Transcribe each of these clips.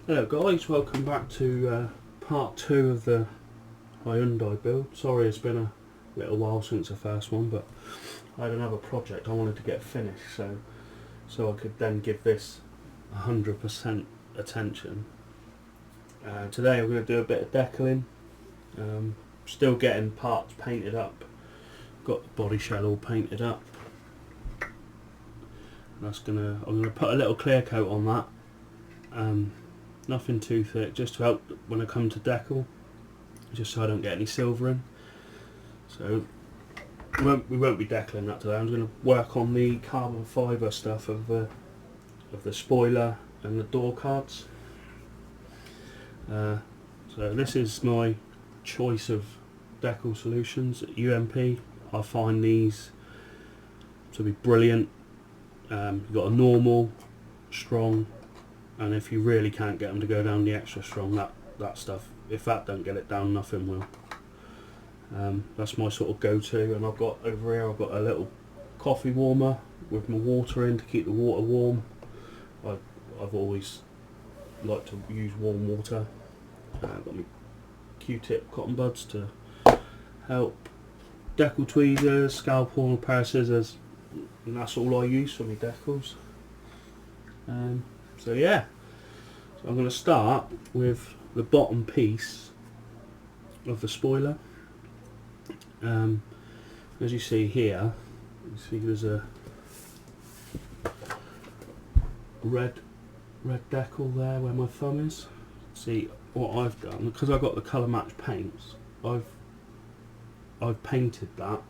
Hello guys, welcome back to part 2 of the Hyundai build. Sorry it's been a little while since the first one, but I had another project I wanted to get finished so I could then give this 100% attention. Today I'm going to do a bit of decalling, still getting parts painted up, got the body shell all painted up. I'm going to put a little clear coat on that. Nothing too thick, just to help when I come to decal, just so I don't get any silver in. So we won't be decaling that today. I'm going to work on the carbon fibre stuff of the spoiler and the door cards. So this is my choice of decal solutions at UMP. I find these to be brilliant. You've got a normal, strong, and if you really can't get them to go down the extra strong, that stuff, if that don't get it down, nothing will. That's my sort of go-to. And I've got over here, I've got a little coffee warmer with my water in to keep the water warm. I've always liked to use warm water. Got my Q-tip cotton buds to help, decal tweezers, scalpel and a pair of scissors, and that's all I use for my decals. So yeah, so I'm going to start with the bottom piece of the spoiler. As you see here, you see there's a red decal there where my thumb is. See what I've done, because I've got the colour match paints, I've painted that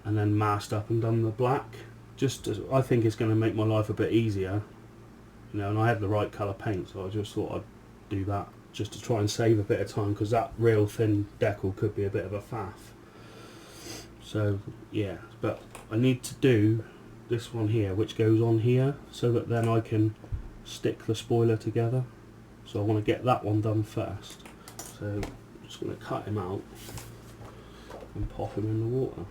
and then masked up and done the black, just as I think it's going to make my life a bit easier. You know, and I had the right colour paint, so I just thought I'd do that just to try and save a bit of time, because that real thin decal could be a bit of a faff. So yeah, but I need to do this one here, which goes on here, so that then I can stick the spoiler together. So I want to get that one done first. So I'm just going to cut him out and pop him in the water.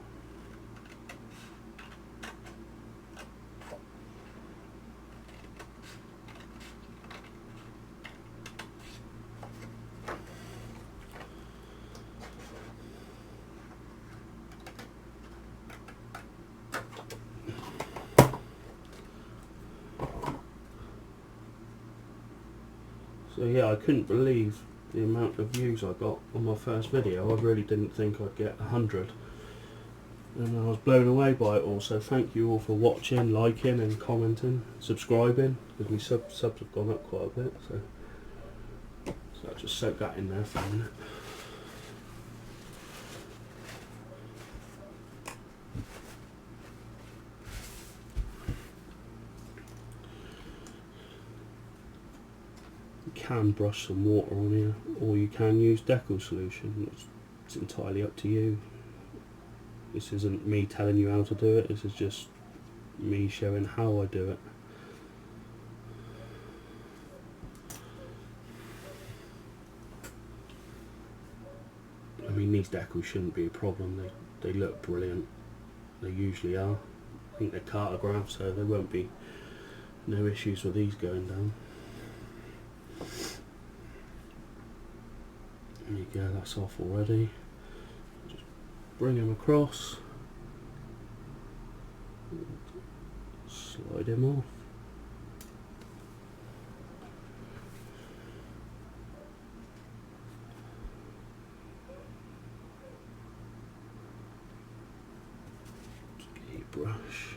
So yeah, I couldn't believe the amount of views I got on my first video. I really didn't think I'd get 100, and I was blown away by it all. So thank you all for watching, liking and commenting, subscribing, because my subs have gone up quite a bit. So I'll just soak that in there for a minute. Can brush some water on here, or you can use decal solution. It's entirely up to you. This isn't me telling you how to do it, this is just me showing how I do it. I mean, these decals shouldn't be a problem, they look brilliant, they usually are. I think they're cartographed, so there won't be no issues with these going down. There you go, that's off already. Just bring him across, slide him off. Just get your brush.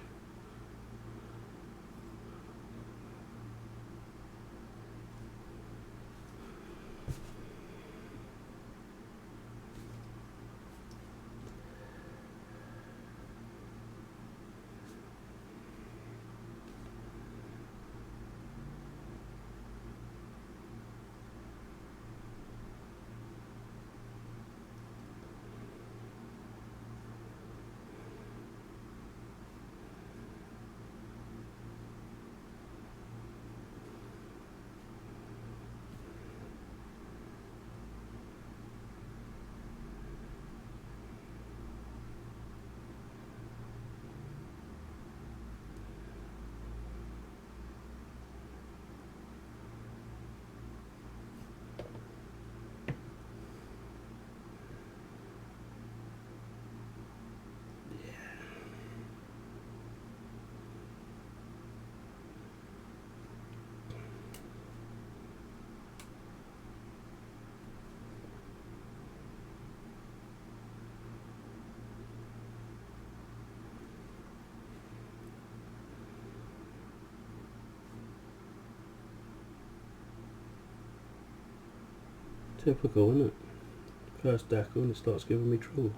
Typical, isn't it? First decal and it starts giving me trouble.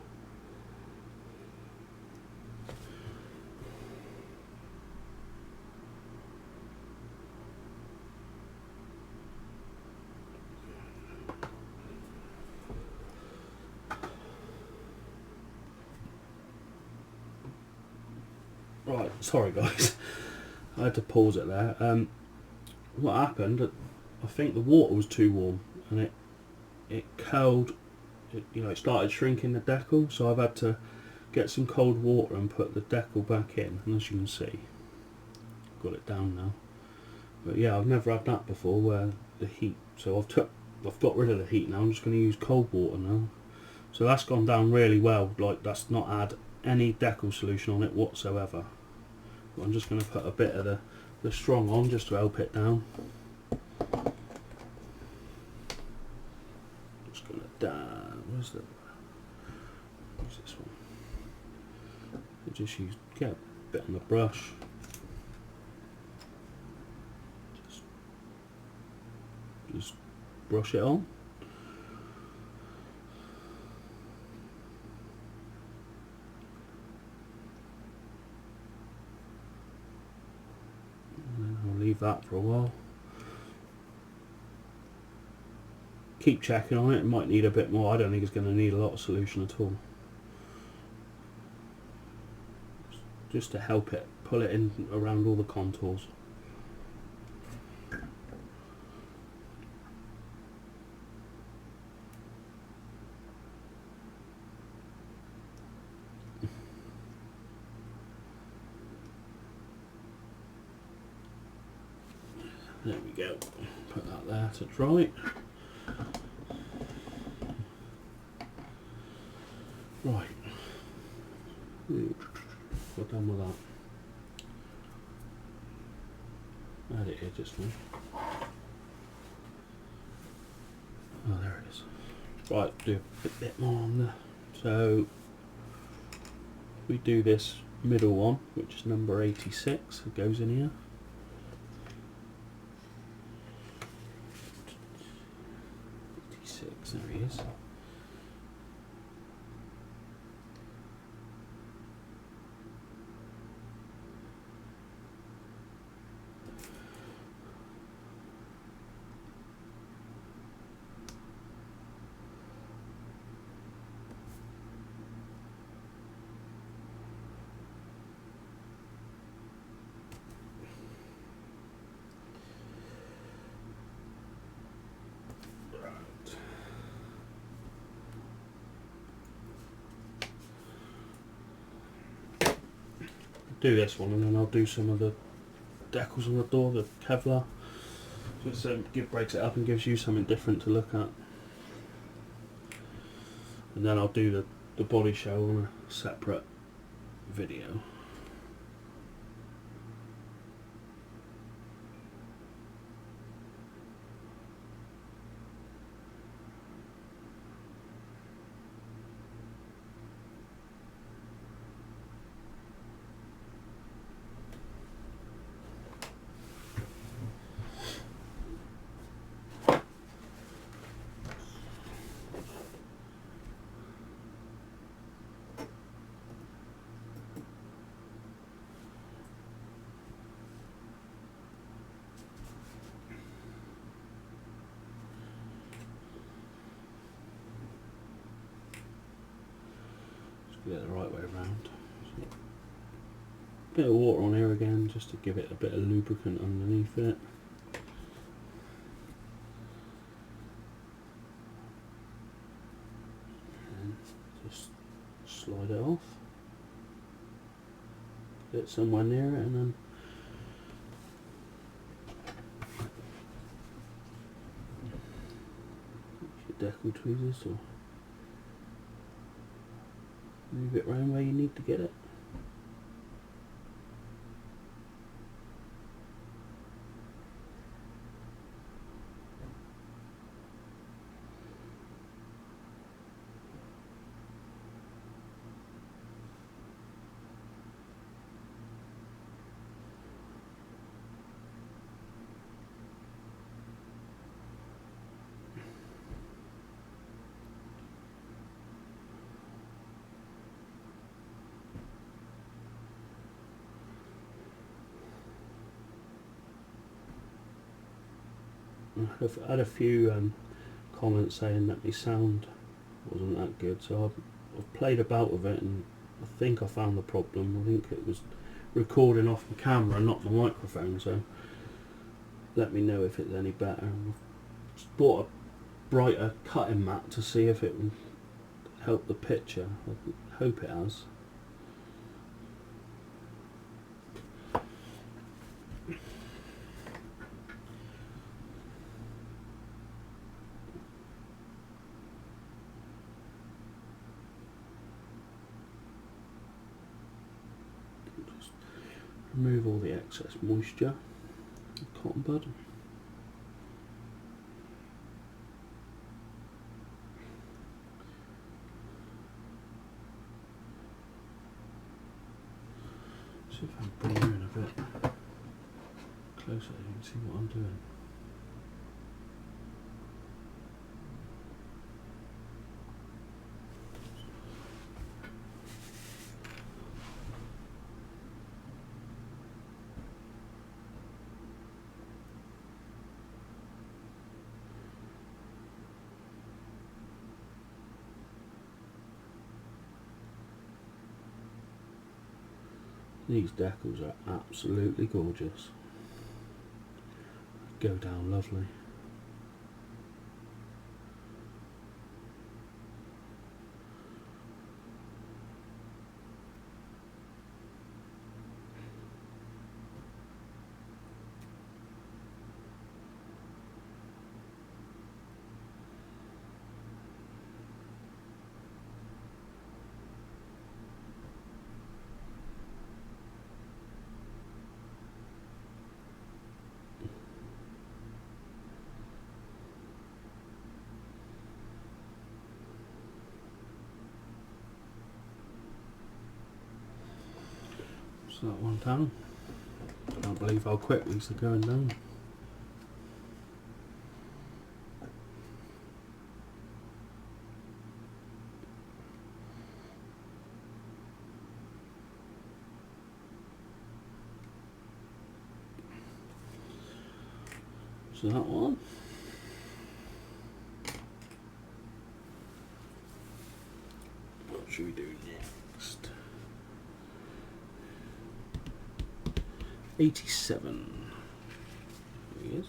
Right, sorry guys, I had to pause it there. What happened, I think the water was too warm and it curled, it started shrinking the decal, so I've had to get some cold water and put the decal back in, and as you can see, got it down now. But yeah, I've never had that before where the heat, so I've got rid of the heat now. I'm just going to use cold water now. So that's gone down really well, like that's not had any decal solution on it whatsoever. But I'm just going to put a bit of the strong on just to help it down. Just going to down, where's this one? I just get a bit on the brush. Just brush it on. And then I'll leave that for a while. Keep checking on it, it might need a bit more. I don't think it's going to need a lot of solution at all. Just to help it, pull it in around all the contours. There we go, put that there to dry. Right, we're done with that. Add it here just now. Oh, there it is. Right, do a bit more on there. So we do this middle one, which is number 86, it goes in here. There he is. Do this one and then I'll do some of the decals on the door, the Kevlar. Just breaks it up and gives you something different to look at. And then I'll do the body show on a separate video. Get it the right way around. Bit of water on here again just to give it a bit of lubricant underneath it. And just slide it off. Get it somewhere near it and then your decal tweezers or move it around where you need to get it. I've had a few comments saying that my sound wasn't that good, so I've played about with it, and I think I found the problem. I think it was recording off the camera, not the microphone, so let me know if it's any better. I've bought a brighter cutting mat to see if it would help the picture. I hope it has. Just remove all the excess moisture. Cotton bud. See if I can bring you in a bit closer so you can see what I'm doing. These decals are absolutely gorgeous. Go down lovely. So that one down. Can't believe how quick these are going down. So that one. What should we do next? 87. There he is.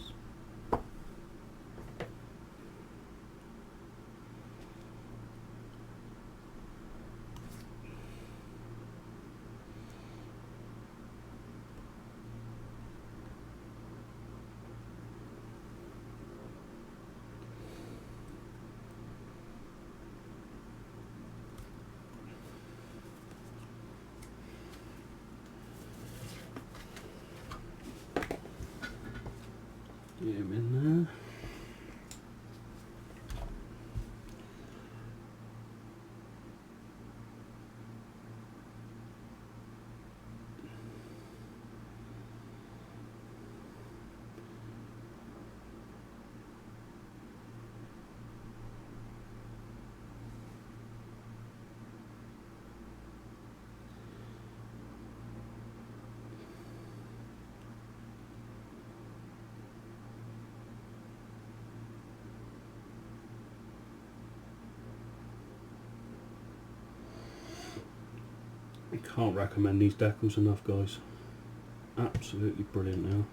Get him in there. Can't recommend these decals enough, guys. Absolutely brilliant now.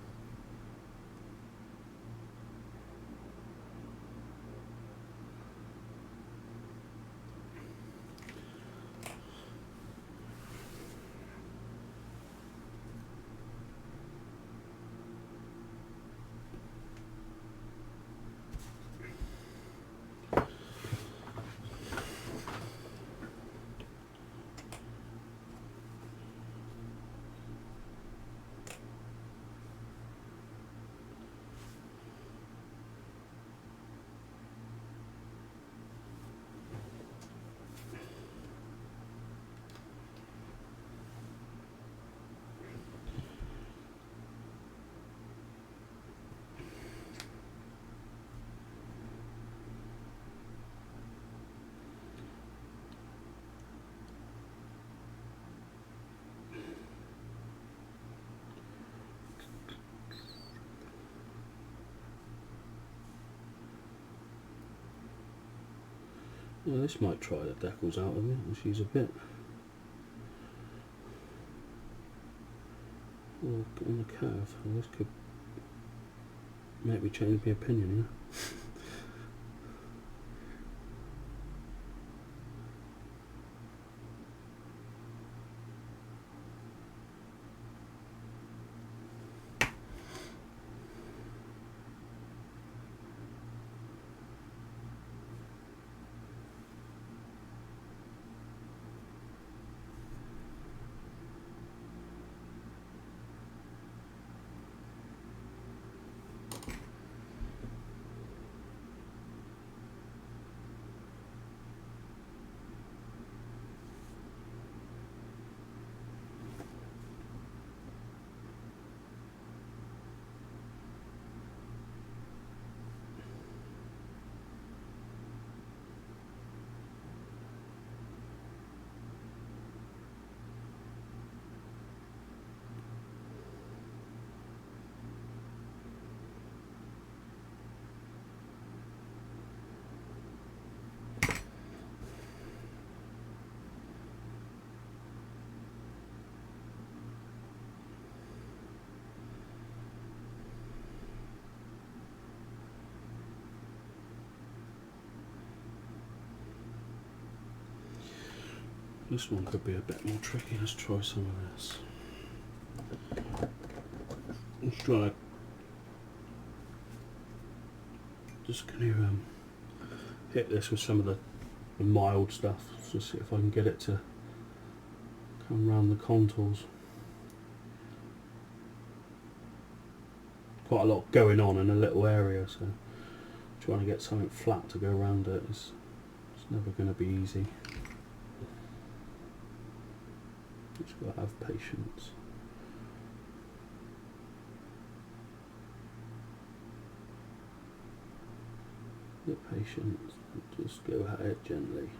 Well, this might try the decals out of it. She's a bit on the curve. Well, this could make me change my opinion, This one could be a bit more tricky. Let's try some of this. Let's try. Just going to hit this with some of the mild stuff. Just see if I can get it to come around the contours. Quite a lot going on in a little area, so trying to get something flat to go around it is never going to be easy. Just got to have patience. Get patient, just go at it gently.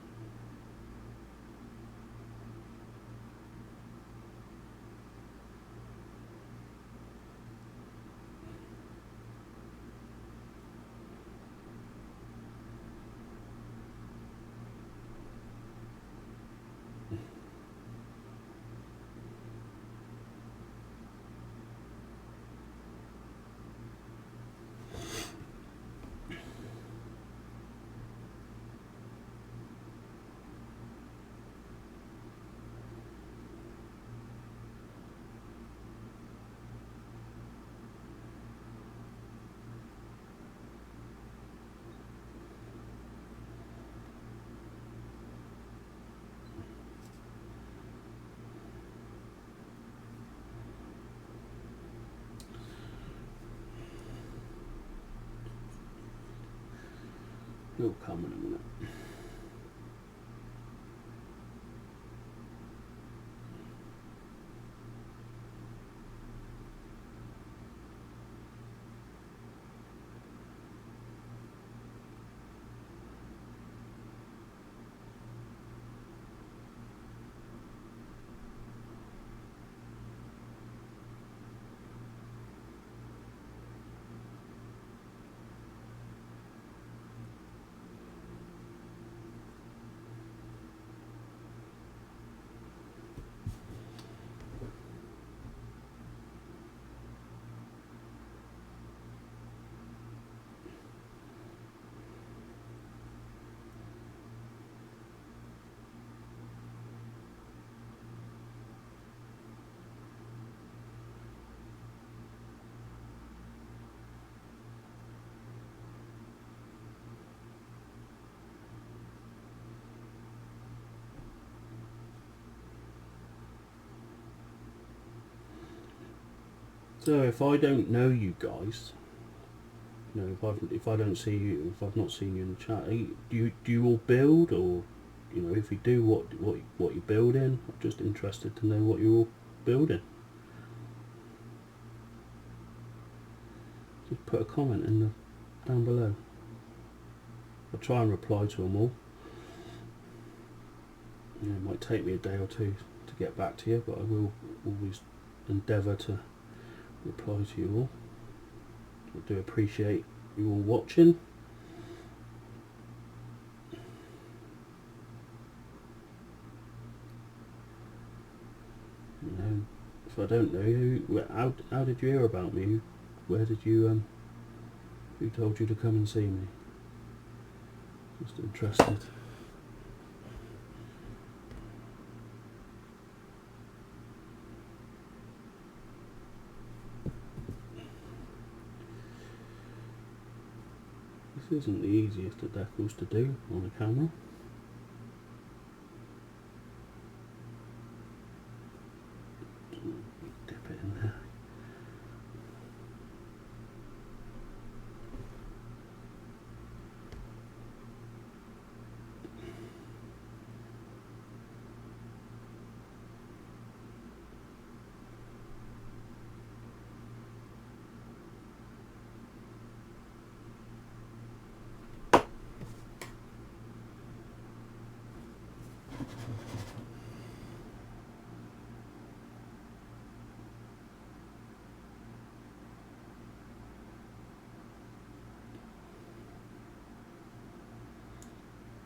It'll come in a minute. So if I don't know you guys, you know, if I don't see you, if I've not seen you in the chat, do you all build, or you know, if you do, what you're building? I'm just interested to know what you're all building. Just put a comment in the down below. I'll try and reply to them all. You know, it might take me a day or two to get back to you, but I will always endeavour to reply to you all. I do appreciate you all watching. So I don't know how did you hear about me? Where did you who told you to come and see me? Just interested. This isn't the easiest of decals to do on a camera. Dip it in there.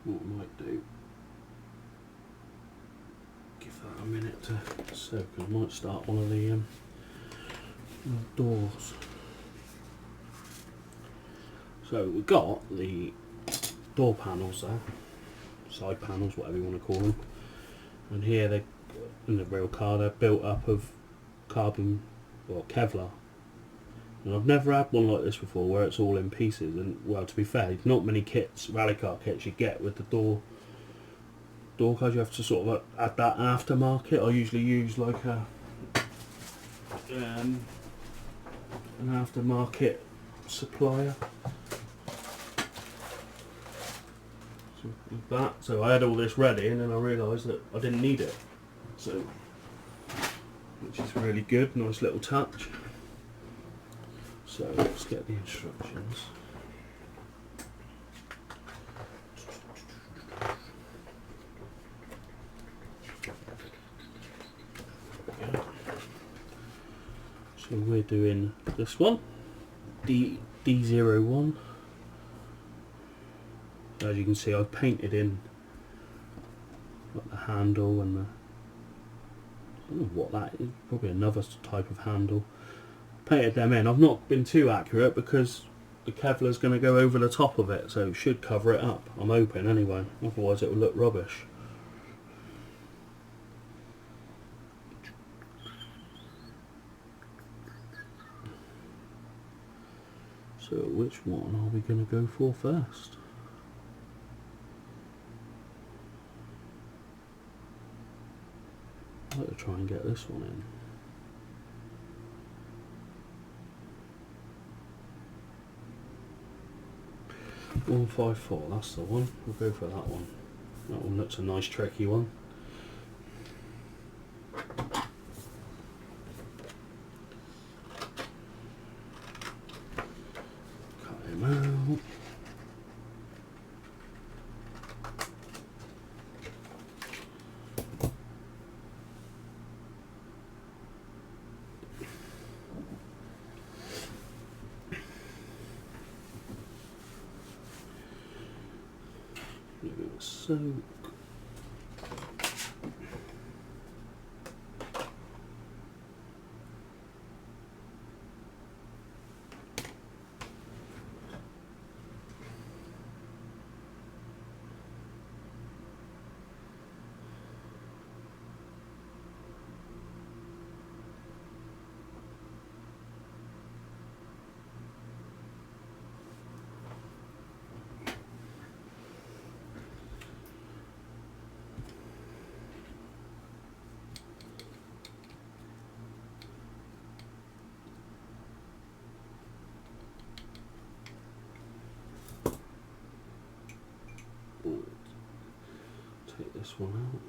What I might do, give that a minute to soak. I might start one of the doors. So we've got the door panels there, side panels, whatever you want to call them, and here they're in the real car. They're built up of carbon or Kevlar. And I've never had one like this before where it's all in pieces, and well, to be fair, not many kits, rally car kits you get with the door cards. You have to sort of add that aftermarket. I usually use like an aftermarket supplier. So with that, so I had all this ready and then I realised that I didn't need it. So, which is really good, nice little touch. So let's get the instructions. So we're doing this one, D01. As you can see, I've painted in like the handle and the, I don't know what that is, probably another type of handle. Painted them in. I've not been too accurate because the Kevlar is going to go over the top of it, so it should cover it up. I'm hoping anyway, otherwise it will look rubbish. So which one are we going to go for first? I'd like to try and get this one in. 154, that's the one. We'll go for that one. That one looks a nice tricky one. Cut him out. So take this one out.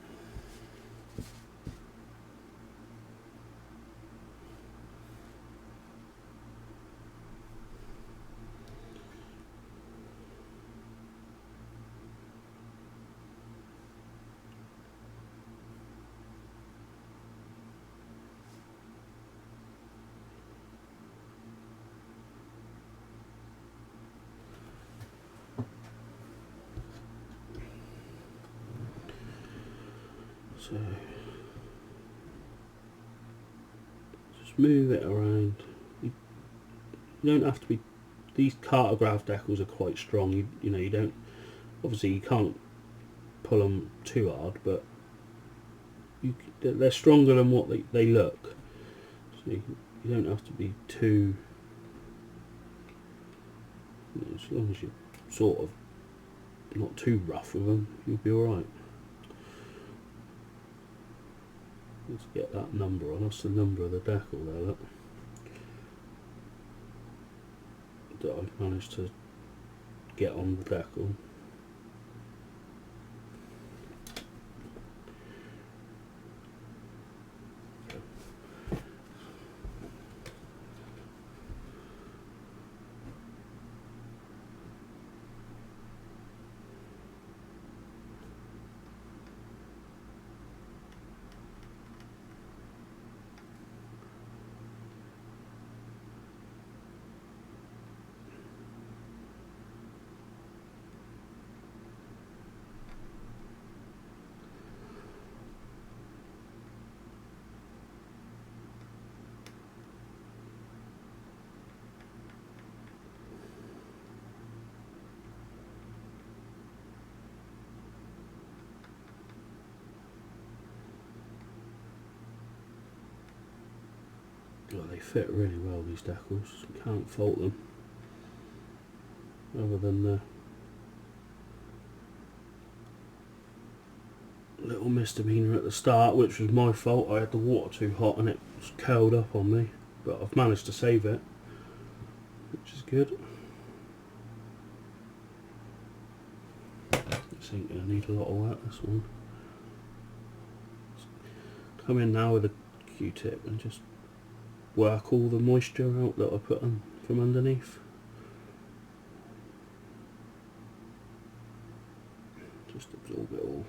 So just move it around. You don't have to be. These cartograph decals are quite strong. You know, you don't. Obviously, you can't pull them too hard, but they're stronger than what they look. So you don't have to be too. You know, as long as you're sort of not too rough with them, you'll be all right. Let's get that number on. That's the number of the decal there, look. That I've managed to get on the decal. Well, they fit really well, these decals. You can't fault them. Other than the little misdemeanor at the start, which was my fault. I had the water too hot and it was curled up on me. But I've managed to save it, which is good. This ain't going to need a lot of work, this one. Come in now with a Q-tip and just work all the moisture out that I put on from underneath. Just absorb it all.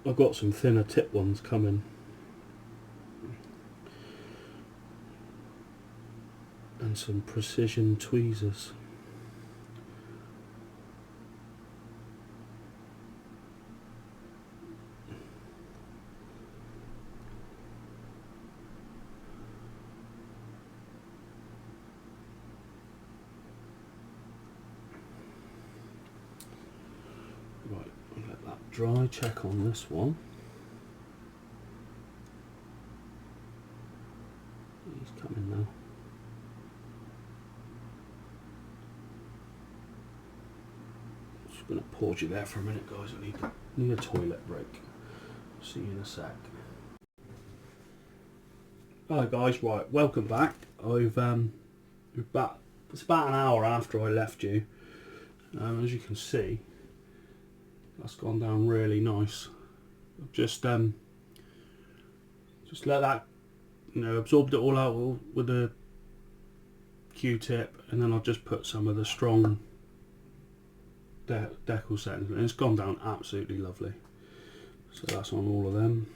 I've got some thinner tip ones coming. And some precision tweezers. Right, I'll let that dry, check on this one. He's coming now. Just going to pause you there for a minute, guys. I need a toilet break. See you in a sec. Hi guys, right, welcome back. It's about an hour after I left you. As you can see, that's gone down really nice. I've just let that, you know, absorbed it all out with a Q-tip, and then I've just put some of the strong decal settings, and it's gone down absolutely lovely. So that's on all of them.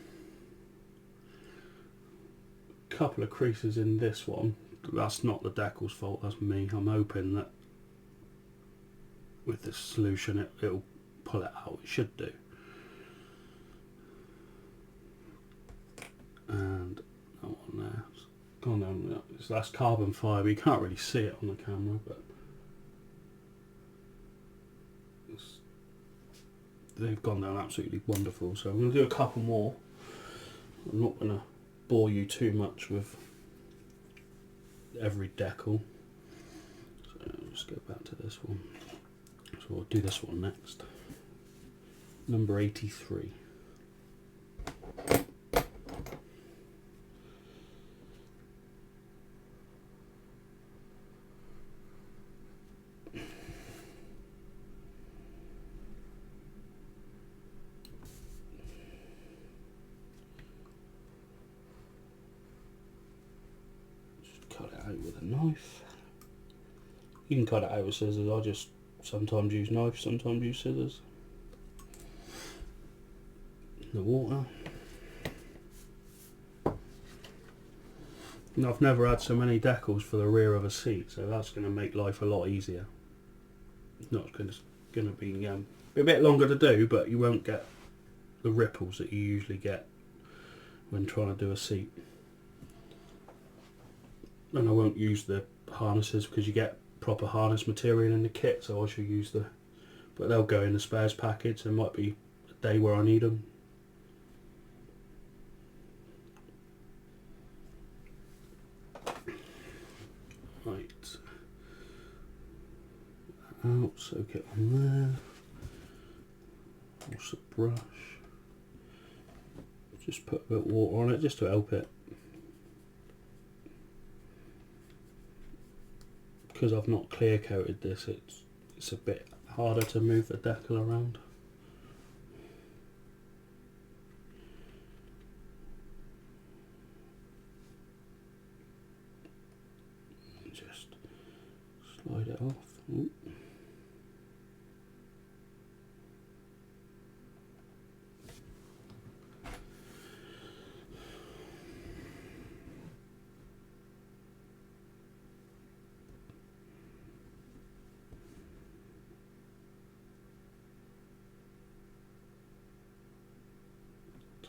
Couple of creases in this one. That's not the decal's fault, that's me. I'm hoping that with this solution it'll pull it out. It should do. And that one there, it's gone down. That's carbon fibre. You can't really see it on the camera, but they've gone down absolutely wonderful. So I'm going to do a couple more. I'm not going to bore you too much with every decal. So I'll just go back to this one. So we'll do this one next. Number 83. Cut it out with a knife. You can cut it out with scissors. I just sometimes use knife, sometimes use scissors. The water. And I've never had so many decals for the rear of a seat, so that's going to make life a lot easier. Not going to be a bit longer to do, but you won't get the ripples that you usually get when trying to do a seat. and I won't use the harnesses because you get proper harness material in the kit, so I should use the, but they'll go in the spares package. There might be a day where I need them. Right, out, soak it on there. Wash the brush. Just put a bit of water on it just to help it. Because I've not clear coated this, it's a bit harder to move the decal around. Just slide it off. Ooh.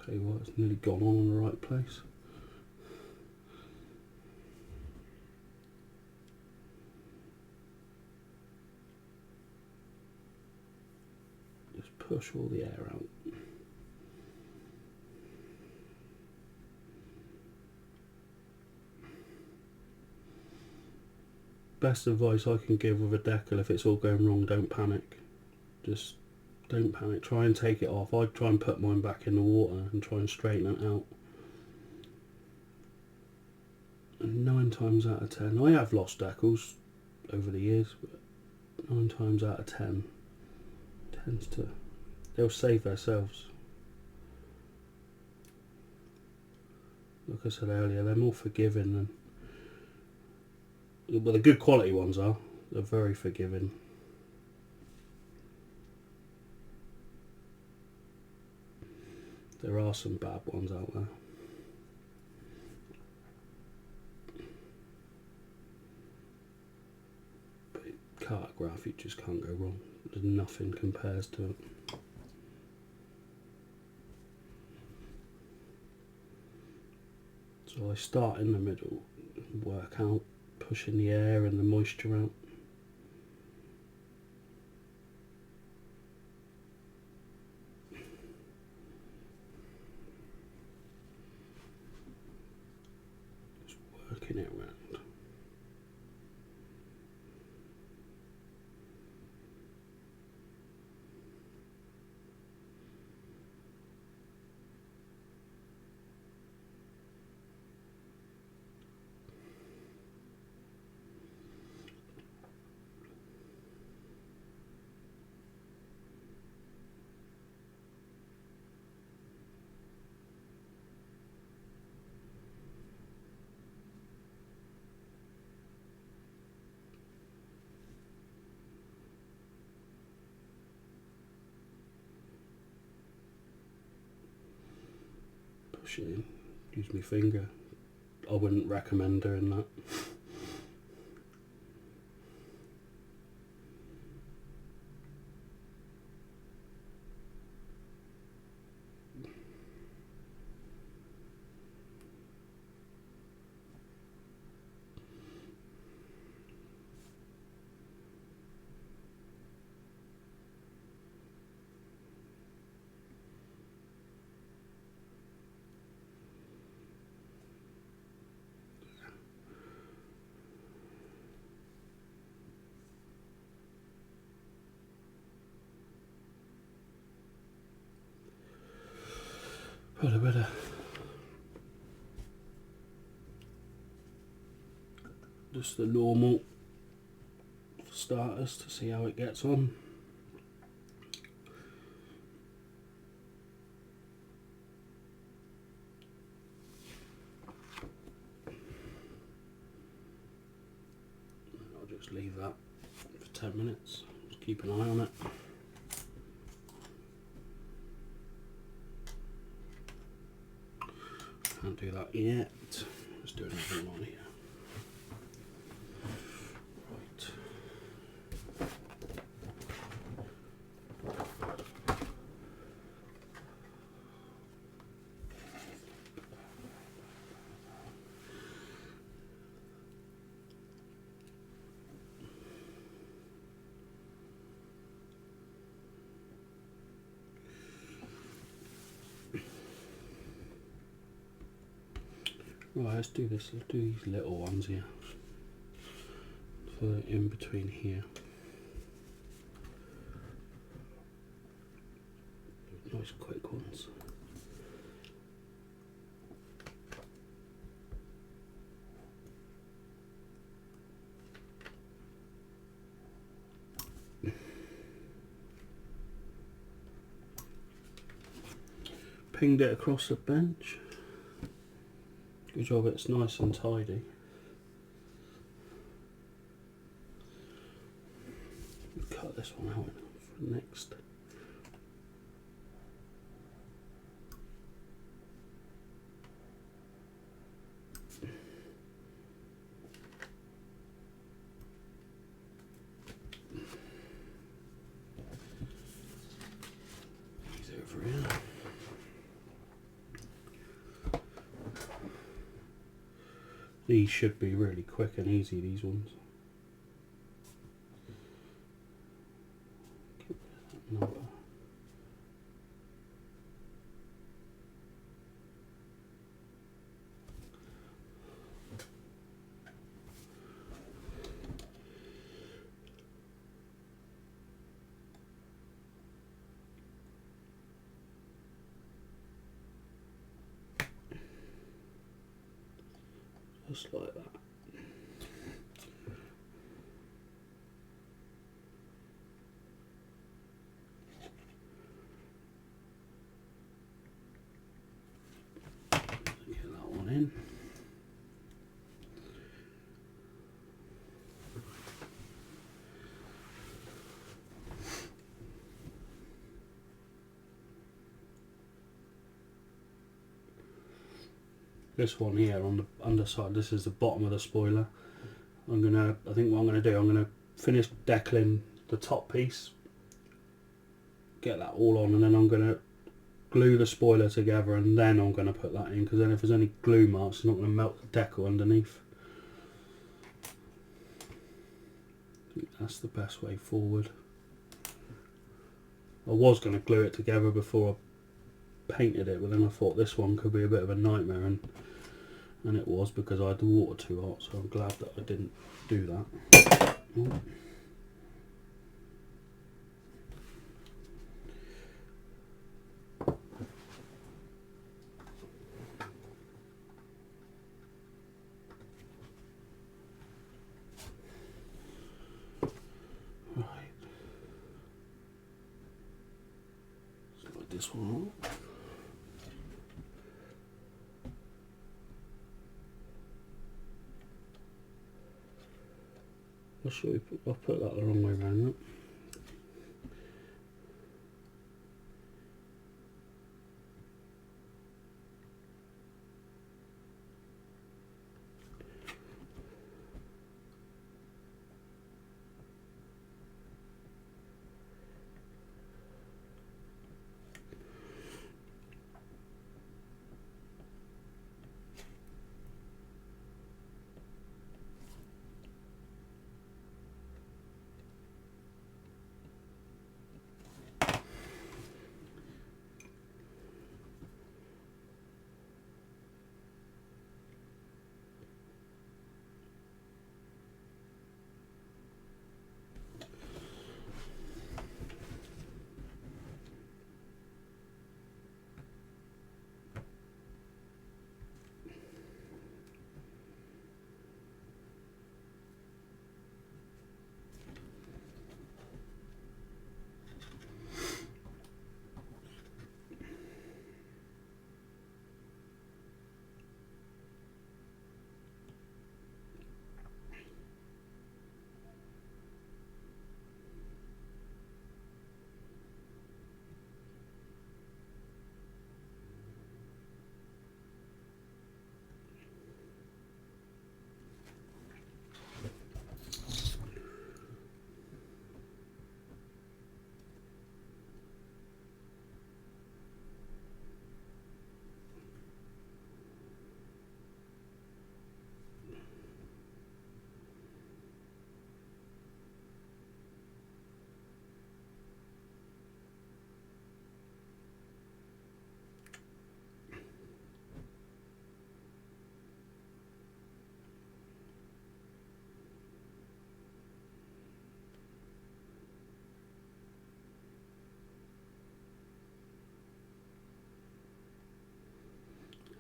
Tell you what, it's nearly gone on in the right place. Just push all the air out. Best advice I can give with a decal, if it's all going wrong, don't panic. Just don't panic, try and take it off. I'd try and put mine back in the water and try and straighten it out. And 9 times out of 10, I have lost decals over the years, but 9 times out of 10 tends to, they'll save themselves. Like I said earlier, they're more forgiving than, well, the good quality ones are, they're very forgiving. There are some bad ones out there. But cartograph, you just can't go wrong. There's nothing compares to it. So I start in the middle, work out, pushing the air and the moisture out. Working it around. Push it in, use my finger. I wouldn't recommend doing that. Put a bit of just the normal for starters to see how it gets on. I'll just leave that for 10 minutes, just keep an eye on it. Can't do that yet. Let's do another one on here. Right. Right, let's do this. Let's do these little ones here. For in between here. Nice quick ones. Pinged it across the bench. Good job, it's nice and tidy. Cut this one out for next. These over here. These should be really quick and easy, these ones. Number. Just like that. Get that one in. This one here on the underside, this is the bottom of the spoiler. I think what I'm gonna do, I'm gonna finish decaling the top piece, get that all on, and then I'm gonna glue the spoiler together, and then I'm gonna put that in, because then if there's any glue marks, it's not gonna melt the decal underneath. I think that's the best way forward. I was gonna glue it together before I painted it, but then I thought this one could be a bit of a nightmare, and it was, because I had the water too hot, so I'm glad that I didn't do that. Ooh. Right. Slide this one up. I'll put that the wrong way around.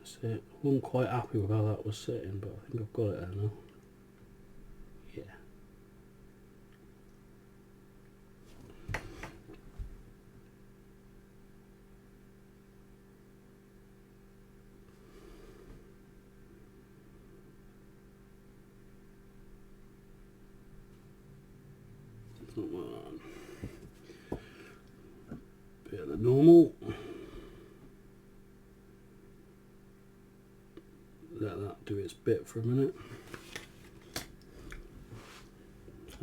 That's it. I wasn't quite happy with how that was sitting, but I think I've got it there now. Yeah. Bit of the normal. Let that do its bit for a minute.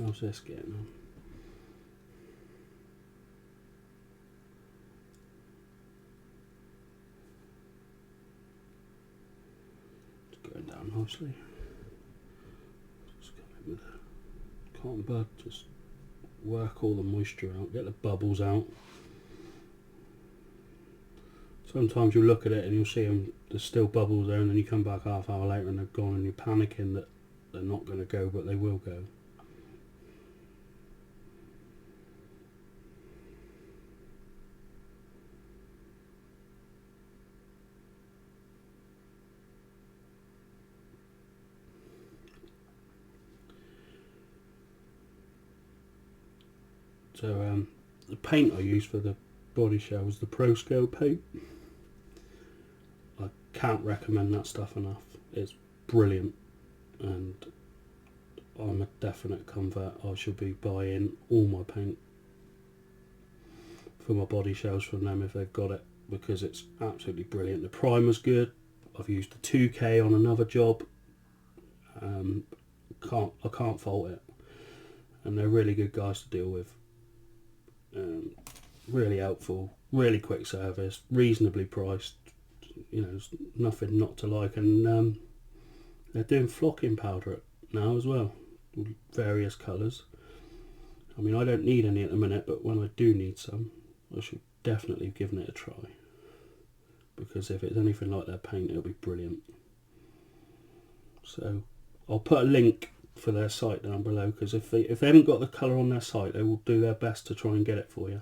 How's this getting on? It's going down nicely. Just come in with a cotton bud, just work all the moisture out, get the bubbles out. Sometimes you'll look at it and you'll see them, there's still bubbles there, and then you come back half hour later and they're gone, and you're panicking that they're not going to go, but they will go. So the paint I use for the body shell is the Pro Scale paint. I can't recommend that stuff enough. It's brilliant, and I'm a definite convert. I should be buying all my paint for my body shells from them if they've got it, because it's absolutely brilliant. The primer's good. I've used the 2K on another job. I can't fault it, and they're really good guys to deal with. Really helpful, really quick service, reasonably priced. You know, there's nothing not to like, and they're doing flocking powder now as well, various colours. I mean, I don't need any at the minute, but when I do need some, I should definitely have given it a try, because if it's anything like their paint, it'll be brilliant. So I'll put a link for their site down below, because if they haven't got the colour on their site, they will do their best to try and get it for you.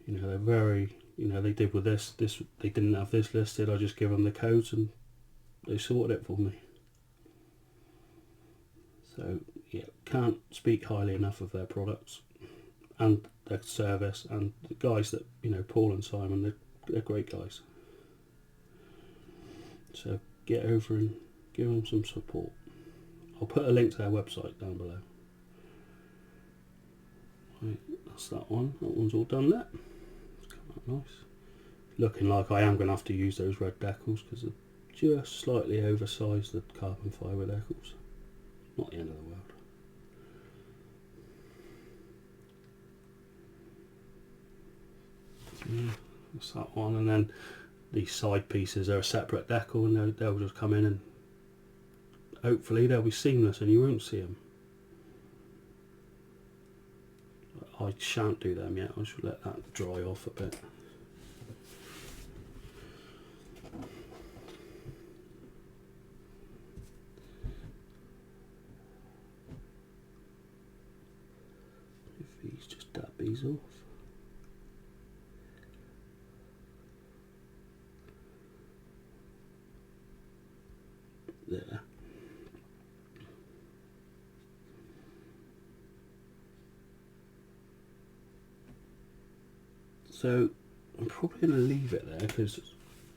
You know, they're very, you know, they did with this, they didn't have this listed, I just give them the codes and they sorted it for me. So yeah, can't speak highly enough of their products and their service, and the guys that, you know, Paul and Simon, they're great guys. So get over and give them some support. I'll put a link to their website down below. Right, that's that one. That one's all done there. It's come out nice. Looking like I am going to have to use those red decals, because they're just slightly oversized, the carbon fibre decals. Not the end of the world. Yeah, that's that one. And then these side pieces are a separate decal, and they'll just come in and hopefully they'll be seamless and you won't see them. I shan't do them yet, I should let that dry off a bit. If these just dab these off. There. So I'm probably going to leave it there, because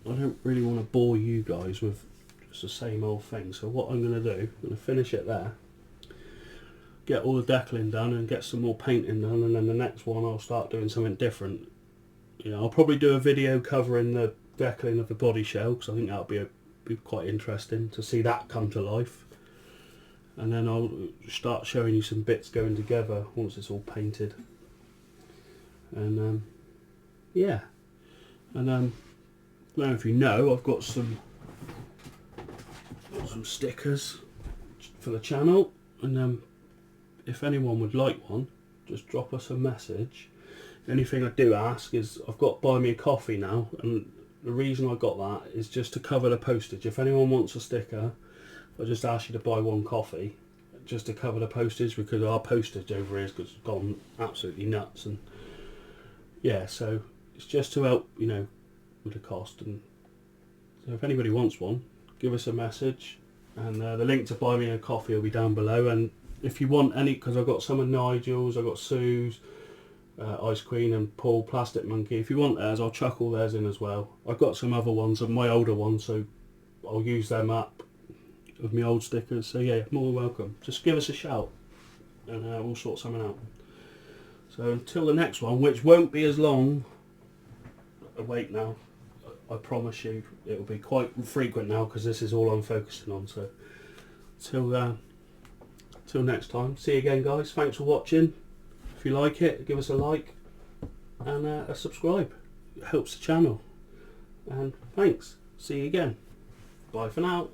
I don't really want to bore you guys with just the same old thing. So what I'm going to do, I'm going to finish it there, get all the decalling done and get some more painting done, and then the next one I'll start doing something different. You know, I'll probably do a video covering the decalling of the body shell, because I think that'll be quite interesting to see that come to life. And then I'll start showing you some bits going together once it's all painted. And yeah, and I don't know if you know, I've got some stickers for the channel, and if anyone would like one, just drop us a message. Anything I do ask is, I've got Buy Me a Coffee now, and the reason I got that is just to cover the postage. If anyone wants a sticker, I just ask you to buy one coffee just to cover the postage, because our postage over here has gone absolutely nuts. And yeah, so it's just to help, you know, with the cost. And So if anybody wants one, give us a message, and the link to buy me a coffee will be down below. And if you want any, because I've got some of Nigel's, I've got Sue's, Ice Queen and Paul Plastic Monkey. If you want theirs, I'll chuck all theirs in as well. I've got some other ones of my older ones, so I'll use them up with my old stickers. So yeah, more than welcome. Just give us a shout, and we'll sort something out. So until the next one, which won't be as long a wait now, I promise you it'll be quite frequent now, because this is all I'm focusing on. So till next time, see you again guys. Thanks for watching. If you like it, give us a like and a subscribe. It helps the channel. And thanks. See you again. Bye for now.